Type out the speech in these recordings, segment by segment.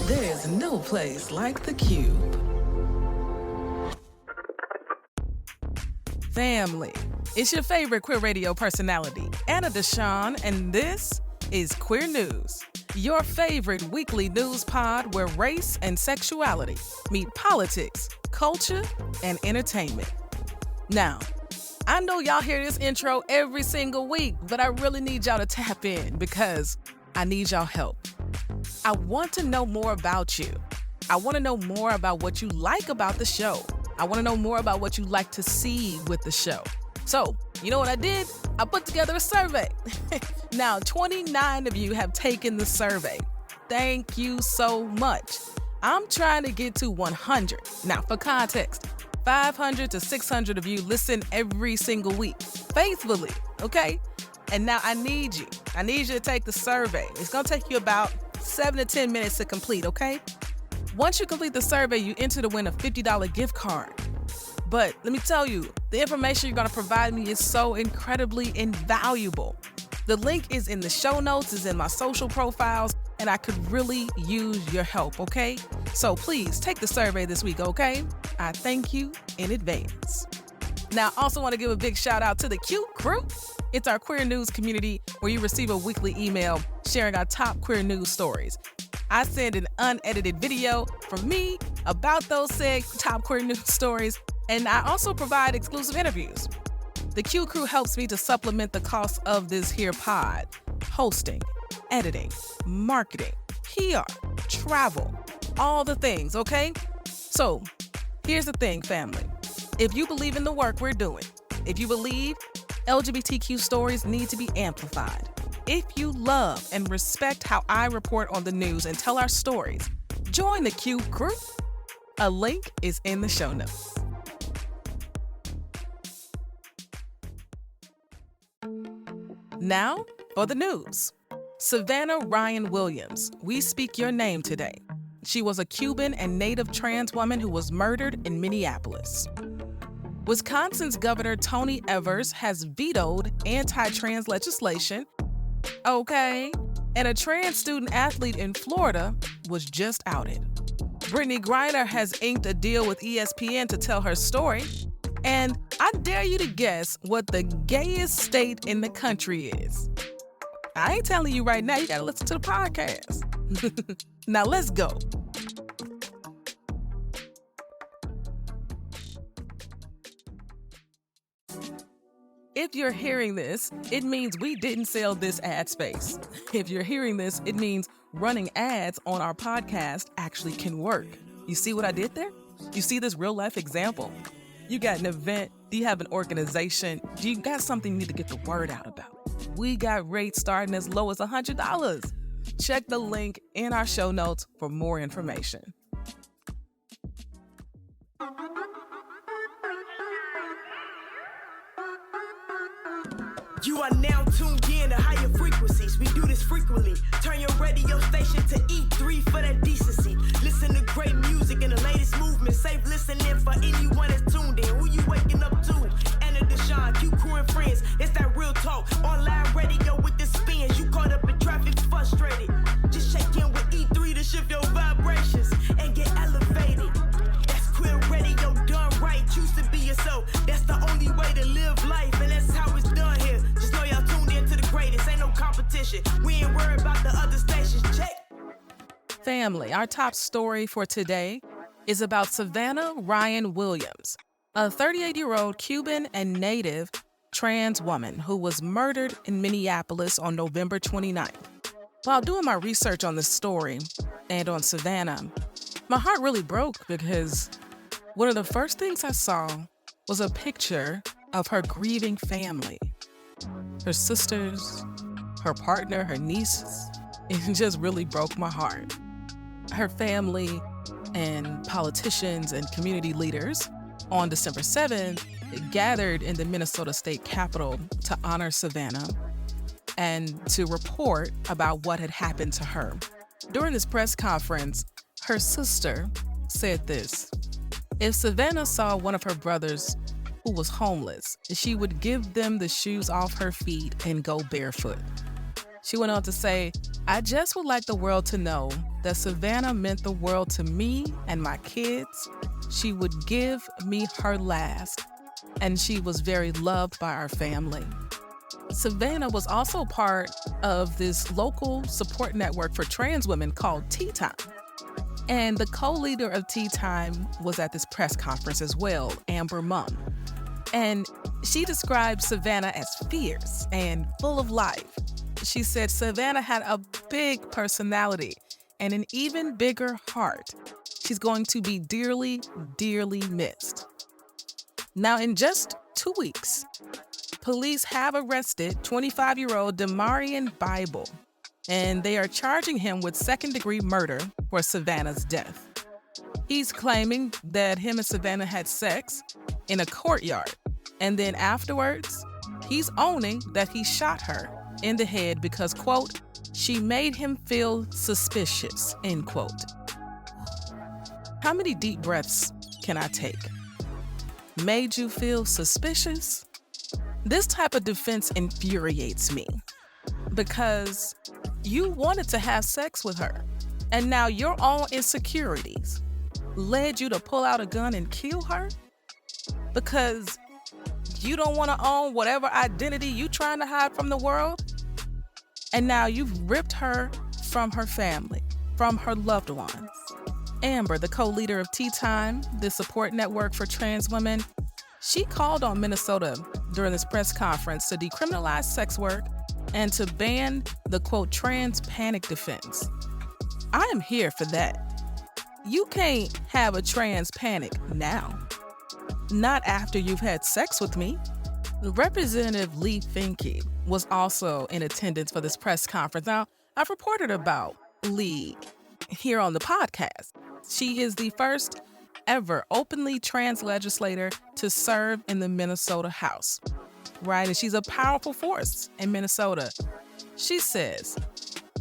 There's no place like the Cube. Family, it's your favorite queer radio personality, Anna DeShawn, and this is Queer News, your favorite weekly news pod where race and sexuality meet politics, culture, and entertainment. Now, I know y'all hear this intro every single week, but I really need y'all to tap in because I need y'all help. I want to know more about you. I want to know more about what you like about the show. I want to know more about what you like to see with the show. So, you know what I did? I put together a survey. Now, 29 of you have taken the survey. Thank you so much. I'm trying to get to 100. Now, for context, 500 to 600 of you listen every single week, faithfully, okay? And now I need you. I need you to take the survey. It's going to take you about 7 to 10 minutes to complete, okay? Once you complete the survey, you enter to win a $50 gift card. But let me tell you, the information you're going to provide me is so incredibly invaluable. The link is in the show notes, is in my social profiles, and I could really use your help, okay? So please take the survey this week, okay? I thank you in advance. Now, I also want to give a big shout out to the QCrew. It's our queer news community where you receive a weekly email sharing our top queer news stories. I send an unedited video from me about those said top queer news stories, and I also provide exclusive interviews. The QCrew helps me to supplement the cost of this here pod: hosting, editing, marketing, PR, travel, all the things, okay? So, here's the thing, family. If you believe in the work we're doing, if you believe LGBTQ stories need to be amplified, if you love and respect how I report on the news and tell our stories, join the QCrew. A link is in the show notes. Now for the news. Savannah Ryan Williams, we speak your name today. She was a Cuban and Native trans woman who was murdered in Minneapolis. Wisconsin's Governor Tony Evers has vetoed anti-trans legislation. Okay. And a trans student athlete in Florida was just outed. Brittney Griner has inked a deal with ESPN to tell her story. And I dare you to guess what the gayest state in the country is. I ain't telling you right now. You gotta listen to the podcast. Now let's go. If you're hearing this, it means we didn't sell this ad space. If you're hearing this, it means running ads on our podcast actually can work. You see what I did there? You see this real life example? You got an event, do you have an organization, do you got something you need to get the word out about? We got rates starting as low as $100. Check the link in our show notes for more information. You are now tuned in to higher frequencies. We do this frequently. Turn your radio station to E3 for that decency. Listen to great music and the latest movement. Safe listening for anyone that's tuned in. Who you waking up to? Anna DeShawn, QCrew and friends. It's that real talk. Online radio with the spins. You caught up in traffic, frustrated. Just check in with E3 to shift your vibrations and get elevated. That's queer radio done right. Choose to be yourself. That's the only way to live life, and that's how it's done here. Just know y'all tuned in to the greatest. Ain't no competition. We ain't worried about the other stations. Check. Family, our top story for today is about Savannah Ryan Williams, a 38-year-old Cuban and Native trans woman who was murdered in Minneapolis on November 29th. While doing my research on this story and on Savannah, my heart really broke because one of the first things I saw was a picture of her grieving family. Her sisters, her partner, her nieces. It just really broke my heart. Her family and politicians and community leaders on December 7th gathered in the Minnesota State Capitol to honor Savannah and to report about what had happened to her. During this press conference, her sister said this: if Savannah saw one of her brothers who was homeless, she would give them the shoes off her feet and go barefoot. She went on to say, "I just would like the world to know that Savannah meant the world to me and my kids. She would give me her last, and she was very loved by our family." Savannah was also part of this local support network for trans women called Tea Time. And the co-leader of Tea Time was at this press conference as well, Amber Mum. And she described Savannah as fierce and full of life. She said Savannah had a big personality and an even bigger heart. She's going to be dearly, dearly missed. Now, in just 2 weeks, police have arrested 25-year-old Demarion Bible, and they are charging him with second-degree murder for Savannah's death. He's claiming that him and Savannah had sex in a courtyard, and then afterwards, he's owning that he shot her in the head because, quote, she made him feel suspicious, end quote. How many deep breaths can I take? Made you feel suspicious? This type of defense infuriates me because you wanted to have sex with her, and now your own insecurities led you to pull out a gun and kill her because you don't want to own whatever identity you trying to hide from the world. And now you've ripped her from her family, from her loved ones. Amber, the co-leader of Tea Time, the support network for trans women, she called on Minnesota during this press conference to decriminalize sex work and to ban the, quote, trans panic defense. I am here for that. You can't have a trans panic now. Not after you've had sex with me. Representative Lee Finke was also in attendance for this press conference. Now, I've reported about Lee here on the podcast. She is the first ever openly trans legislator to serve in the Minnesota House, right? And she's a powerful force in Minnesota. She says,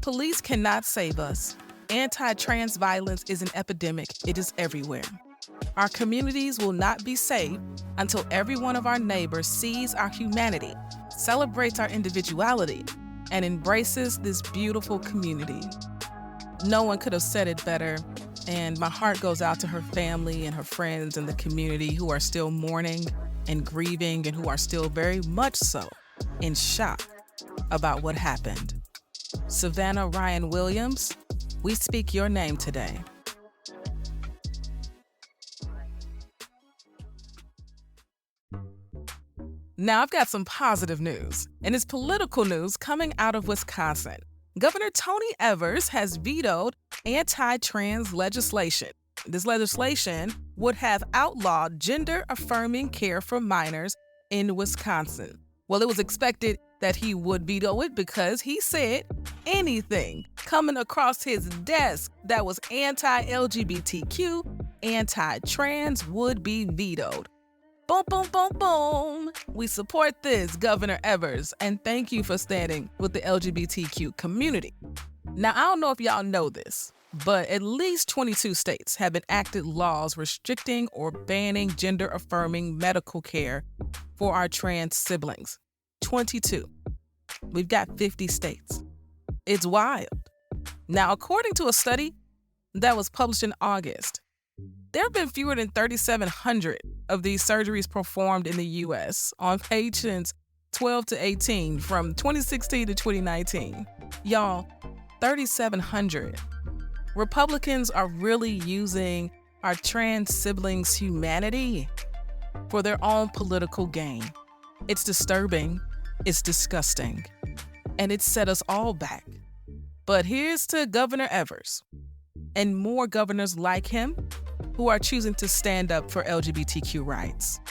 "Police cannot save us. Anti-trans violence is an epidemic. It is everywhere. Our communities will not be safe until every one of our neighbors sees our humanity, celebrates our individuality, and embraces this beautiful community." No one could have said it better, and my heart goes out to her family and her friends and the community who are still mourning and grieving and who are still very much so in shock about what happened. Savannah Ryan Williams, we speak your name today. Now, I've got some positive news, and it's political news coming out of Wisconsin. Governor Tony Evers has vetoed anti-trans legislation. This legislation would have outlawed gender-affirming care for minors in Wisconsin. Well, it was expected that he would veto it because he said anything coming across his desk that was anti-LGBTQ, anti-trans would be vetoed. Boom, boom, boom, boom. We support this, Governor Evers, and thank you for standing with the LGBTQ community. Now, I don't know if y'all know this, but at least 22 states have enacted laws restricting or banning gender-affirming medical care for our trans siblings. 22. We've got 50 states. It's wild. Now, according to a study that was published in August, there have been fewer than 3,700 of these surgeries performed in the U.S. on patients 12 to 18 from 2016 to 2019. Y'all, 3,700. Republicans are really using our trans siblings' humanity for their own political gain. It's disturbing, it's disgusting, and it set us all back. But here's to Governor Evers and more governors like him who are choosing to stand up for LGBTQ rights.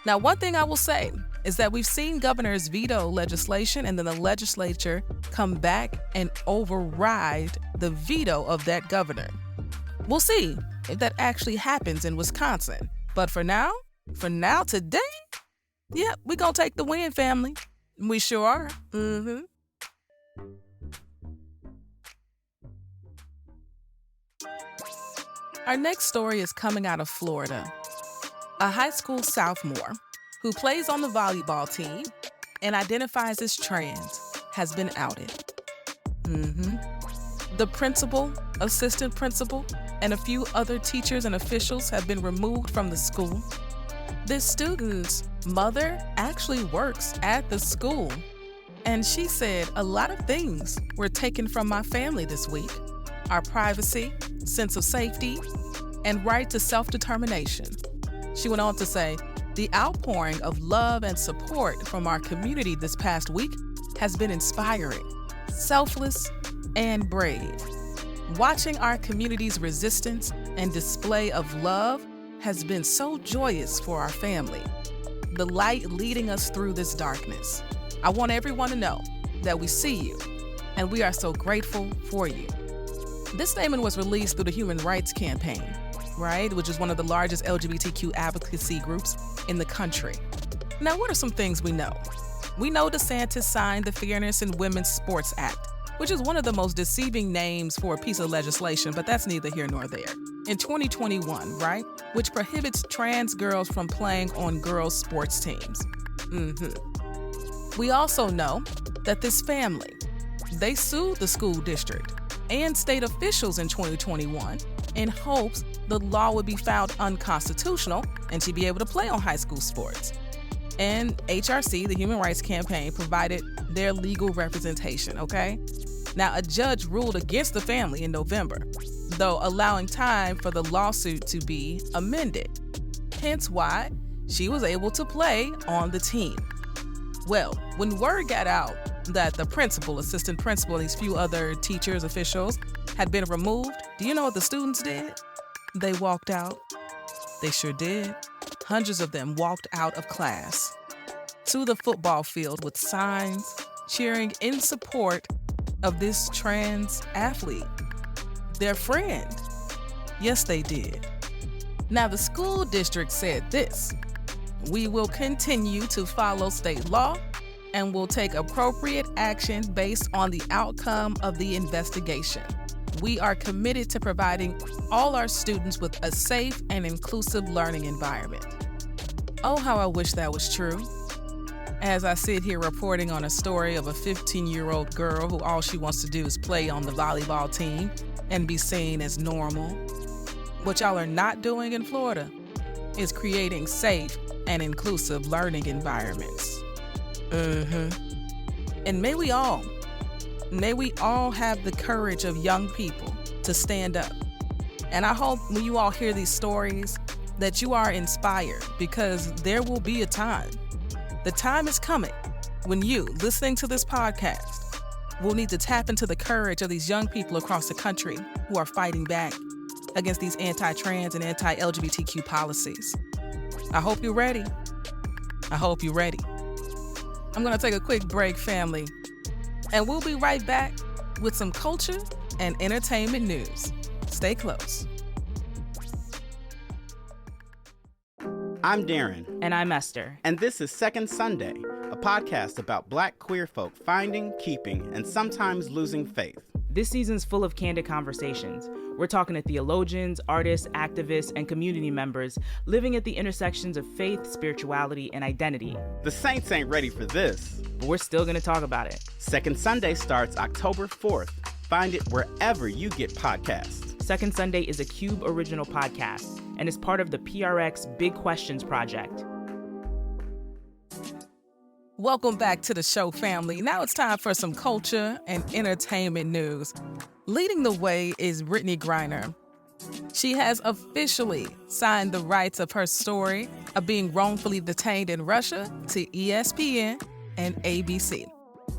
Now, one thing I will say is that we've seen governors veto legislation and then the legislature come back and override the veto of that governor. We'll see if that actually happens in Wisconsin. But for now, today, yep, we're gonna take the win, family. We sure are. Our next story is coming out of Florida. A high school sophomore who plays on the volleyball team and identifies as trans has been outed. The principal, assistant principal, and a few other teachers and officials have been removed from the school. This student's mother actually works at the school, and she said a lot of things were taken from my family this week. Our privacy, sense of safety, and right to self-determination. She went on to say, the outpouring of love and support from our community this past week has been inspiring, selfless, and brave. Watching our community's resistance and display of love has been so joyous for our family. The light leading us through this darkness. I want everyone to know that we see you, and we are so grateful for you. This statement was released through the Human Rights Campaign, right, which is one of the largest LGBTQ advocacy groups in the country. Now, what are some things we know? We know DeSantis signed the Fairness in Women's Sports Act, which is one of the most deceiving names for a piece of legislation, but that's neither here nor there. In 2021, right, which prohibits trans girls from playing on girls' sports teams. We also know that this family, they sued the school district and state officials in 2021 in hopes the law would be found unconstitutional and she'd be able to play on high school sports. And HRC, the Human Rights Campaign, provided their legal representation, okay? Now, a judge ruled against the family in November, though allowing time for the lawsuit to be amended. Hence why she was able to play on the team. Well, when word got out that the principal, assistant principal, and these few other teachers, officials had been removed, do you know what the students did? They walked out. They sure did. Hundreds of them walked out of class to the football field with signs cheering in support of this trans athlete, their friend. Yes, they did. Now, the school district said this: we will continue to follow state law and will take appropriate action based on the outcome of the investigation. We are committed to providing all our students with a safe and inclusive learning environment. Oh, how I wish that was true. As I sit here reporting on a story of a 15-year-old girl who all she wants to do is play on the volleyball team and be seen as normal. What y'all are not doing in Florida is creating safe and inclusive learning environments. And may we all have the courage of young people to stand up. And I hope when you all hear these stories that you are inspired, because there will be a time. The time is coming when you, listening to this podcast, will need to tap into the courage of these young people across the country who are fighting back against these anti-trans and anti-LGBTQ policies. I hope you're ready. I hope you're ready. I'm going to take a quick break, family, and we'll be right back with some culture and entertainment news. Stay close. I'm Darren. And I'm Esther. And this is Second Sunday, a podcast about Black queer folk finding, keeping, and sometimes losing faith. This season's full of candid conversations. We're talking to theologians, artists, activists, and community members living at the intersections of faith, spirituality, and identity. The Saints ain't ready for this, but we're still going to talk about it. Second Sunday starts October 4th. Find it wherever you get podcasts. Second Sunday is a Cube original podcast and is part of the PRX Big Questions Project. Welcome back to the show, family. Now it's time for some culture and entertainment news. Leading the way is Brittney Griner. She has officially signed the rights of her story of being wrongfully detained in Russia to ESPN and ABC,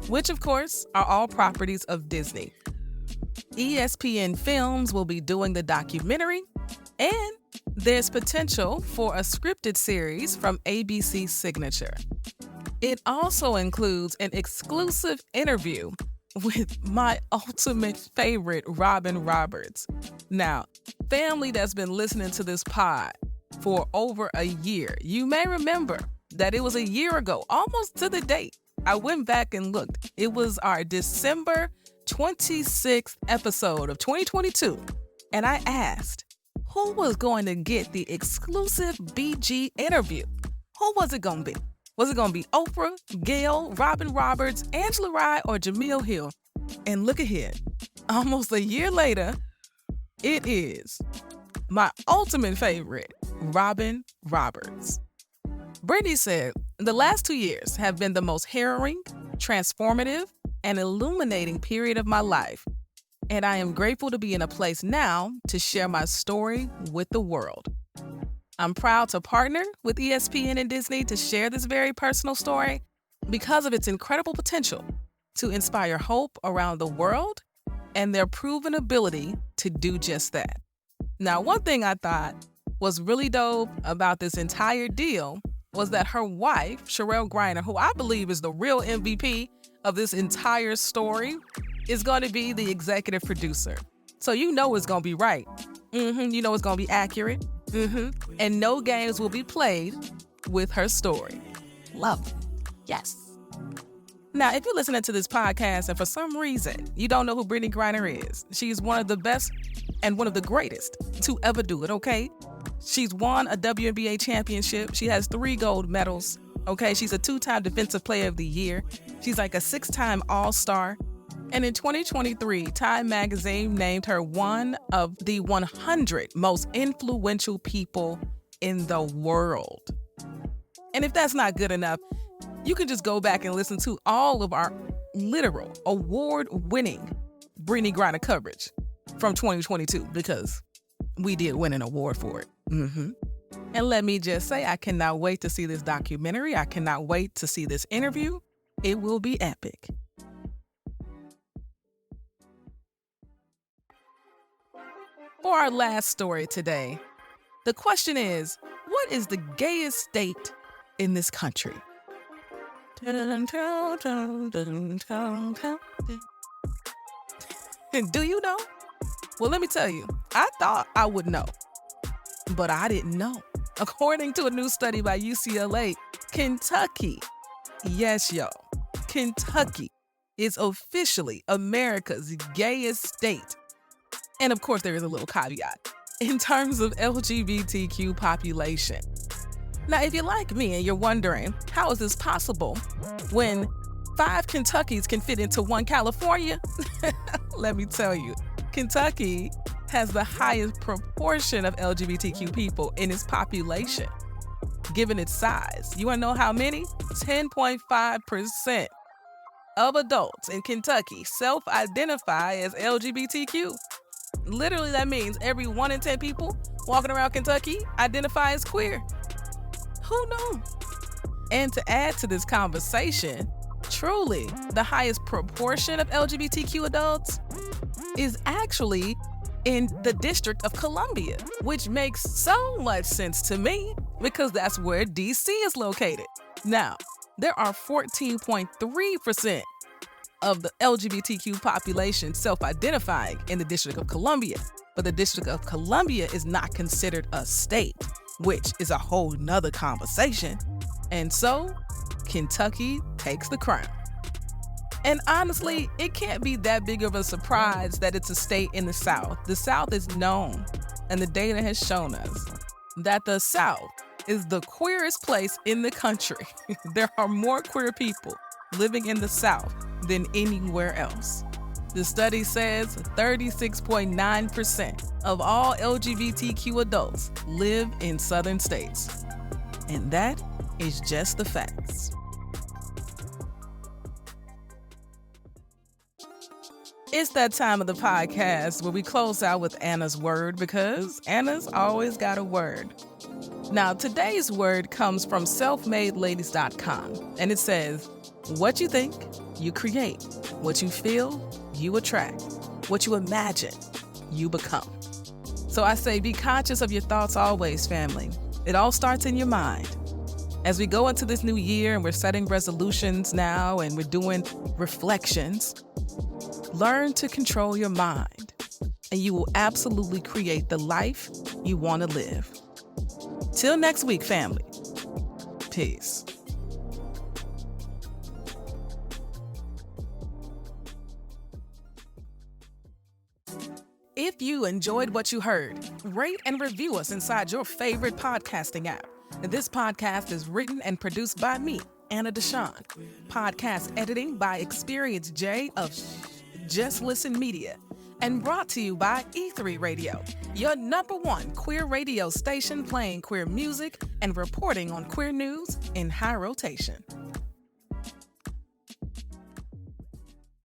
which of course are all properties of Disney. ESPN Films will be doing the documentary, and there's potential for a scripted series from ABC's Signature. It also includes an exclusive interview with my ultimate favorite, Robin Roberts. Now, family that's been listening to this pod for over a year, you may remember that it was a year ago, almost to the date. I went back and looked. It was our December 26th episode of 2022, and I asked who was going to get the exclusive BG interview. Who was it going to be? Was it going to be Oprah, Gayle, Robin Roberts, Angela Rye, or Jamil Hill? And look ahead, almost a year later, it is my ultimate favorite, Robin Roberts. Brittney said, "The last 2 years have been the most harrowing, transformative, and illuminating period of my life. And I am grateful to be in a place now to share my story with the world. I'm proud to partner with ESPN and Disney to share this very personal story because of its incredible potential to inspire hope around the world and their proven ability to do just that." Now, one thing I thought was really dope about this entire deal was that her wife, Sherelle Griner, who I believe is the real MVP of this entire story, is going to be the executive producer. So you know it's going to be right. You know it's going to be accurate. And no games will be played with her story. Love it. Yes. Now, if you're listening to this podcast and for some reason you don't know who Brittney Griner is, she's one of the best and one of the greatest to ever do it, okay? She's won a WNBA championship. She has 3 gold medals, okay? She's a 2-time Defensive Player of the Year. She's like a 6-time All-Star. And in 2023, Time magazine named her one of the 100 most influential people in the world. And if that's not good enough, you can just go back and listen to all of our literal award-winning Brittney Griner coverage from 2022 because we did win an award for it. And let me just say, I cannot wait to see this documentary. I cannot wait to see this interview. It will be epic. For our last story today, the question is, what is the gayest state in this country? And do you know? Well, let me tell you, I thought I would know, but I didn't know. According to a new study by UCLA, Kentucky, yes, y'all, Kentucky is officially America's gayest state. And of course, there is a little caveat in terms of LGBTQ population. Now, if you're like me and you're wondering, how is this possible when 5 Kentuckys can fit into 1 California? Let me tell you, Kentucky has the highest proportion of LGBTQ people in its population, given its size. You want to know how many? 10.5% of adults in Kentucky self-identify as LGBTQ. Literally, that means every 1 in 10 people walking around Kentucky identify as queer. Who knew? And to add to this conversation, truly, the highest proportion of LGBTQ adults is actually in the District of Columbia, which makes so much sense to me because that's where DC is located. Now, there are 14.3% of the LGBTQ population self-identifying in the District of Columbia, but the District of Columbia is not considered a state, which is a whole nother conversation. And so, Kentucky takes the crown. And honestly, it can't be that big of a surprise that it's a state in the South. The South is known, and the data has shown us that the South is the queerest place in the country. There are more queer people living in the South than anywhere else. The study says 36.9% of all LGBTQ adults live in Southern states. And that is just the facts. It's that time of the podcast where we close out with Anna's word because Anna's always got a word. Now, today's word comes from selfmadeladies.com, and it says, "What you think, you create. What you feel, you attract. What you imagine, you become." So I say be conscious of your thoughts always, family. It all starts in your mind. As we go into this new year and we're setting resolutions now and we're doing reflections, learn to control your mind and you will absolutely create the life you want to live. Till next week, family. Peace. If you enjoyed what you heard, rate and review us inside your favorite podcasting app. This podcast is written and produced by me, Anna DeShawn. Podcast editing by Experience J of Just Listen Media, and brought to you by E3 Radio, your #1 queer radio station playing queer music and reporting on queer news in high rotation.